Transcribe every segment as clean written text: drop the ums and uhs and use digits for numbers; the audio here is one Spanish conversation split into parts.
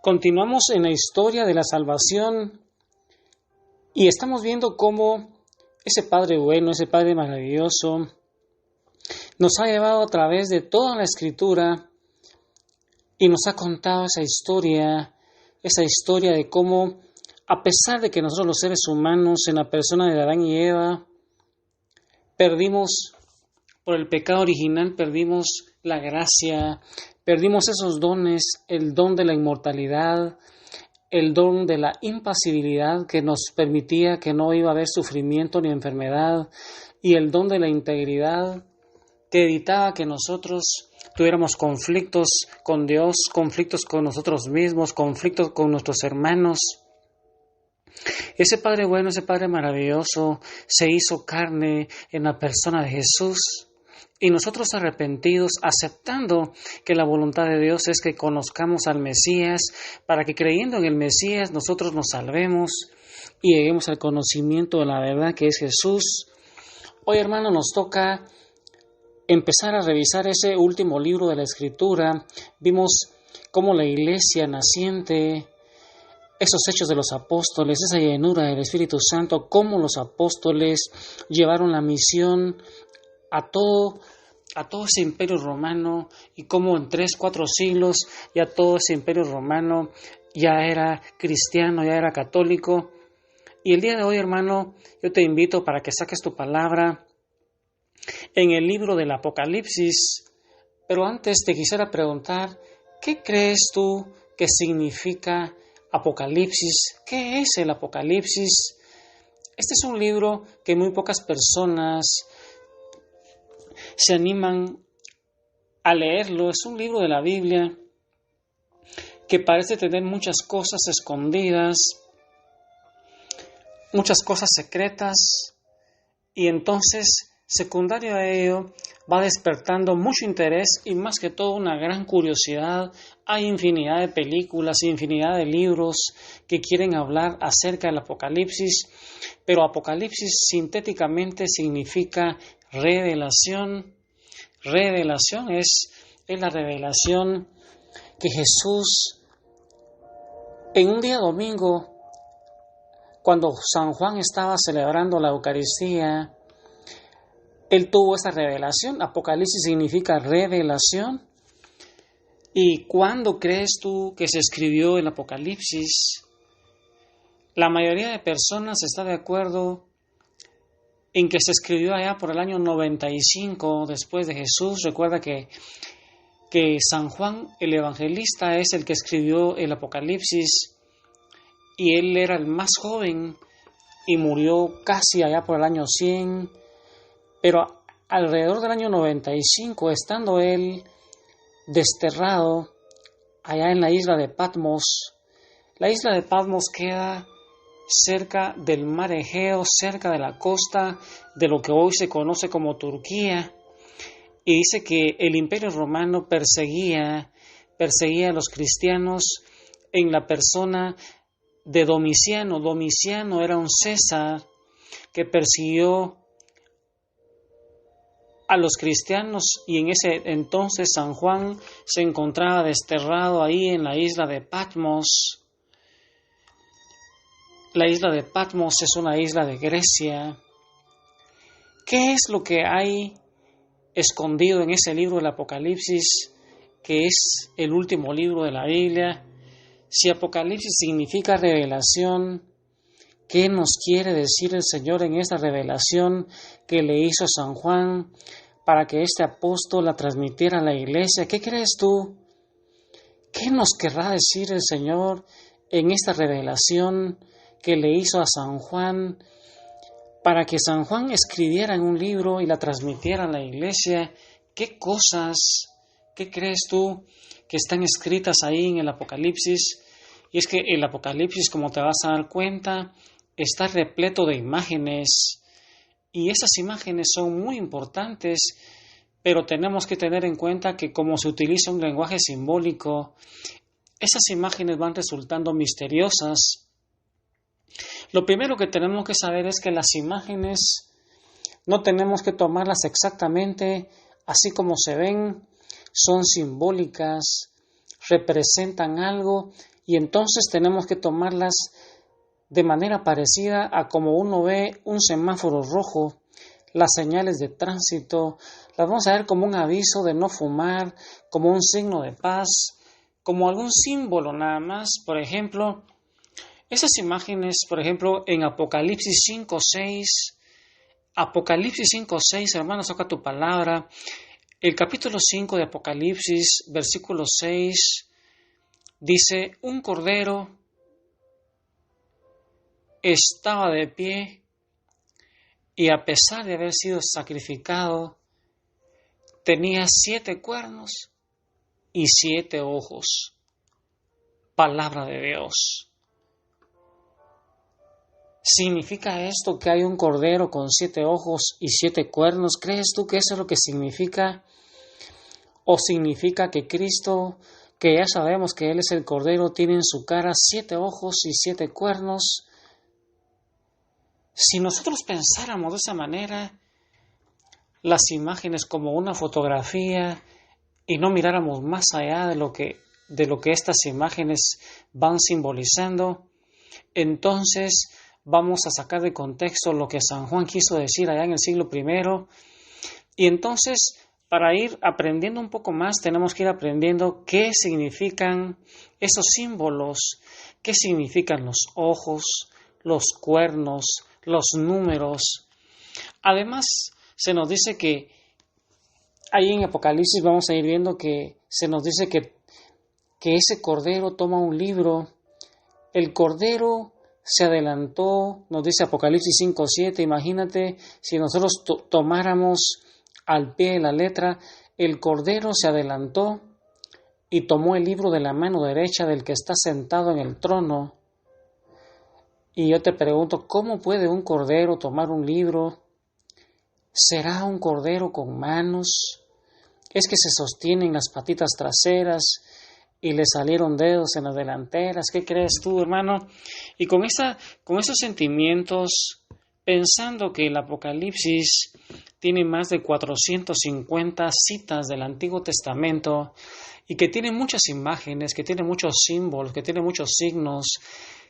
Continuamos en la historia de la salvación y estamos viendo cómo ese Padre bueno, ese Padre maravilloso, nos ha llevado a través de toda la Escritura y nos ha contado esa historia de cómo, a pesar de que nosotros los seres humanos, en la persona de Adán y Eva, perdimos, por el pecado original, perdimos la gracia, perdimos esos dones, el don de la inmortalidad, el don de la impasibilidad que nos permitía que no iba a haber sufrimiento ni enfermedad, y el don de la integridad que evitaba que nosotros tuviéramos conflictos con Dios, conflictos con nosotros mismos, conflictos con nuestros hermanos. Ese Padre bueno, ese Padre maravilloso, se hizo carne en la persona de Jesús. Y nosotros arrepentidos, aceptando que la voluntad de Dios es que conozcamos al Mesías, para que creyendo en el Mesías nosotros nos salvemos y lleguemos al conocimiento de la verdad que es Jesús. Hoy, hermano, nos toca empezar a revisar ese último libro de la Escritura. Vimos cómo la iglesia naciente, esos hechos de los apóstoles, esa llenura del Espíritu Santo, cómo los apóstoles llevaron la misión a todo ese imperio romano, y cómo en 3-4 siglos ya todo ese imperio romano ya era cristiano, ya era católico. Y el día de hoy, hermano, yo te invito para que saques tu palabra en el libro del Apocalipsis. Pero antes te quisiera preguntar, ¿qué crees tú que significa Apocalipsis? ¿Qué es el Apocalipsis? Este es un libro que muy pocas personas se animan a leerlo. Es un libro de la Biblia que parece tener muchas cosas escondidas, muchas cosas secretas, y entonces, secundario a ello, va despertando mucho interés y más que todo una gran curiosidad. Hay infinidad de películas, infinidad de libros que quieren hablar acerca del Apocalipsis, pero Apocalipsis sintéticamente significa revelación. Revelación es la revelación que Jesús, en un día domingo, cuando San Juan estaba celebrando la Eucaristía, él tuvo esa revelación. Apocalipsis significa revelación. ¿Y cuándo crees tú que se escribió el Apocalipsis? La mayoría de personas está de acuerdo en que se escribió allá por el año 95 después de Jesús. Recuerda que San Juan el Evangelista es el que escribió el Apocalipsis, y él era el más joven y murió casi allá por el año 100, pero alrededor del año 95, estando él desterrado allá en la isla de Patmos. La isla de Patmos queda cerca del mar Egeo, cerca de la costa de lo que hoy se conoce como Turquía, y dice que el Imperio Romano perseguía a los cristianos en la persona de Domiciano. Domiciano era un César que persiguió a los cristianos, y en ese entonces San Juan se encontraba desterrado ahí en la isla de Patmos. La isla de Patmos es una isla de Grecia. ¿Qué es lo que hay escondido en ese libro del Apocalipsis, que es el último libro de la Biblia? Si Apocalipsis significa revelación, ¿qué nos quiere decir el Señor en esta revelación que le hizo a San Juan para que este apóstol la transmitiera a la iglesia? ¿Qué crees tú? ¿Qué nos querrá decir el Señor en esta revelación que le hizo a San Juan para que San Juan escribiera en un libro y la transmitiera a la iglesia? ¿Qué cosas, qué crees tú que están escritas ahí en el Apocalipsis? Y es que el Apocalipsis, como te vas a dar cuenta, está repleto de imágenes, y esas imágenes son muy importantes, pero tenemos que tener en cuenta que como se utiliza un lenguaje simbólico, esas imágenes van resultando misteriosas. Lo primero que tenemos que saber es que las imágenes no tenemos que tomarlas exactamente así como se ven, son simbólicas. representan algo y entonces tenemos que tomarlas de manera parecida a como uno ve un semáforo rojo, las señales de tránsito, las vamos a ver como un aviso de no fumar, como un signo de paz, como algún símbolo nada más. Por ejemplo, esas imágenes, por ejemplo, en Apocalipsis 5:6, hermano, saca tu palabra. El capítulo 5 de Apocalipsis, versículo 6, dice, un cordero estaba de pie y a pesar de haber sido sacrificado, tenía 7 cuernos y 7 ojos. Palabra de Dios. ¿Significa esto que hay un cordero con 7 ojos y 7 cuernos? ¿Crees tú que eso es lo que significa? ¿O significa que Cristo, que ya sabemos que Él es el cordero, tiene en su cara 7 ojos y 7 cuernos? Si nosotros pensáramos de esa manera, las imágenes como una fotografía y no miráramos más allá de lo que estas imágenes van simbolizando, entonces vamos a sacar de contexto lo que San Juan quiso decir allá en el siglo I. Y entonces, para ir aprendiendo un poco más, tenemos que ir aprendiendo qué significan esos símbolos, qué significan los ojos, los cuernos, los números. Además, se nos dice que ahí en Apocalipsis vamos a ir viendo que se nos dice que ese cordero toma un libro. El cordero se adelantó, nos dice Apocalipsis 5:7. Imagínate si nosotros tomáramos al pie de la letra, el cordero se adelantó y tomó el libro de la mano derecha del que está sentado en el trono. Y yo te pregunto, ¿cómo puede un cordero tomar un libro? ¿Será un cordero con manos? ¿Es que se sostienen las patitas traseras y le salieron dedos en las delanteras? ¿Qué crees tú, hermano? Y con esos sentimientos, pensando que el Apocalipsis tiene más de 450 citas del Antiguo Testamento y que tiene muchas imágenes, que tiene muchos símbolos, que tiene muchos signos,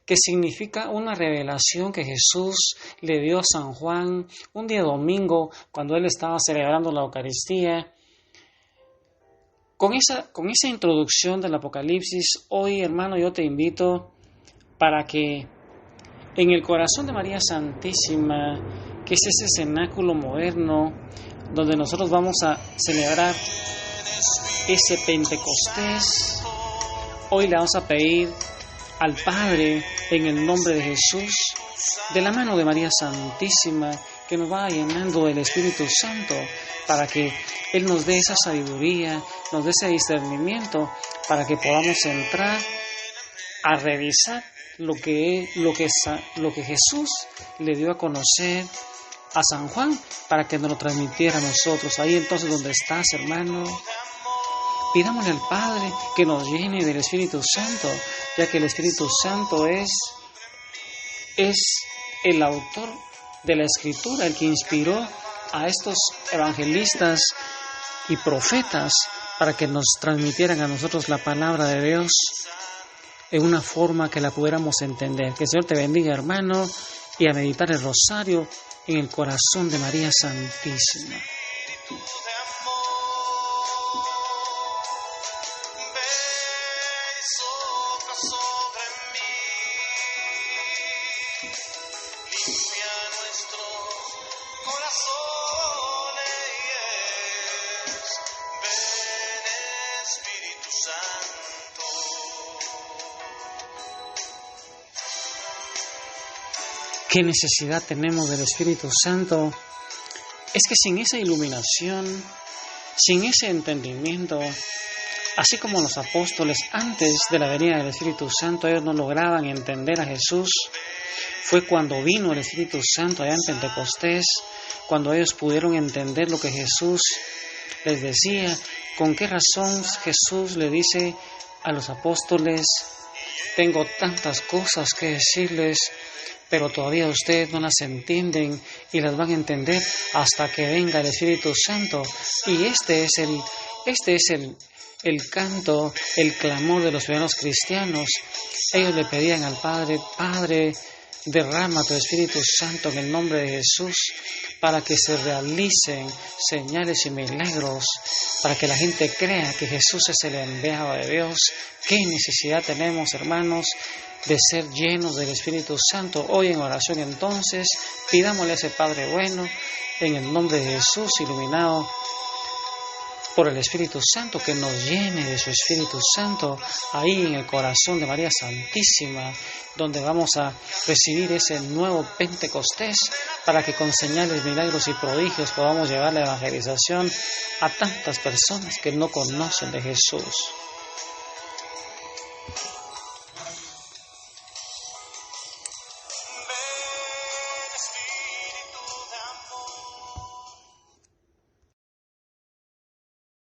que significa una revelación que Jesús le dio a San Juan un día domingo cuando él estaba celebrando la Eucaristía. Con esa introducción del Apocalipsis, hoy, hermano, yo te invito para que en el corazón de María Santísima, que es ese cenáculo moderno donde nosotros vamos a celebrar ese Pentecostés, hoy le vamos a pedir al Padre, en el nombre de Jesús, de la mano de María Santísima, que nos va llenando del Espíritu Santo, para que Él nos dé esa sabiduría, nos dé ese discernimiento, para que podamos entrar a revisar lo que Jesús le dio a conocer a San Juan, para que nos lo transmitiera a nosotros. Ahí entonces donde estás, hermano, pidámosle al Padre que nos llene del Espíritu Santo, ya que el Espíritu Santo es el autor de la Escritura, el que inspiró a estos evangelistas y profetas para que nos transmitieran a nosotros la palabra de Dios en una forma que la pudiéramos entender. Que el Señor te bendiga, hermano, y a meditar el rosario en el corazón de María Santísima. ¿Qué necesidad tenemos del Espíritu Santo? Es que sin esa iluminación, sin ese entendimiento, así como los apóstoles antes de la venida del Espíritu Santo, ellos no lograban entender a Jesús, fue cuando vino el Espíritu Santo allá en Pentecostés, cuando ellos pudieron entender lo que Jesús les decía, con qué razón Jesús le dice a los apóstoles, tengo tantas cosas que decirles, pero todavía ustedes no las entienden y las van a entender hasta que venga el Espíritu Santo. Y este es Este es el canto, el clamor de los primeros cristianos. Ellos le pedían al Padre: Padre, derrama tu Espíritu Santo en el nombre de Jesús para que se realicen señales y milagros, para que la gente crea que Jesús es el enviado de Dios. ¿Qué necesidad tenemos, hermanos, de ser llenos del Espíritu Santo? Hoy en oración entonces pidámosle a ese Padre bueno, en el nombre de Jesús, iluminado por el Espíritu Santo, que nos llene de su Espíritu Santo ahí en el corazón de María Santísima, donde vamos a recibir ese nuevo Pentecostés para que con señales, milagros y prodigios podamos llevar la evangelización a tantas personas que no conocen de Jesús.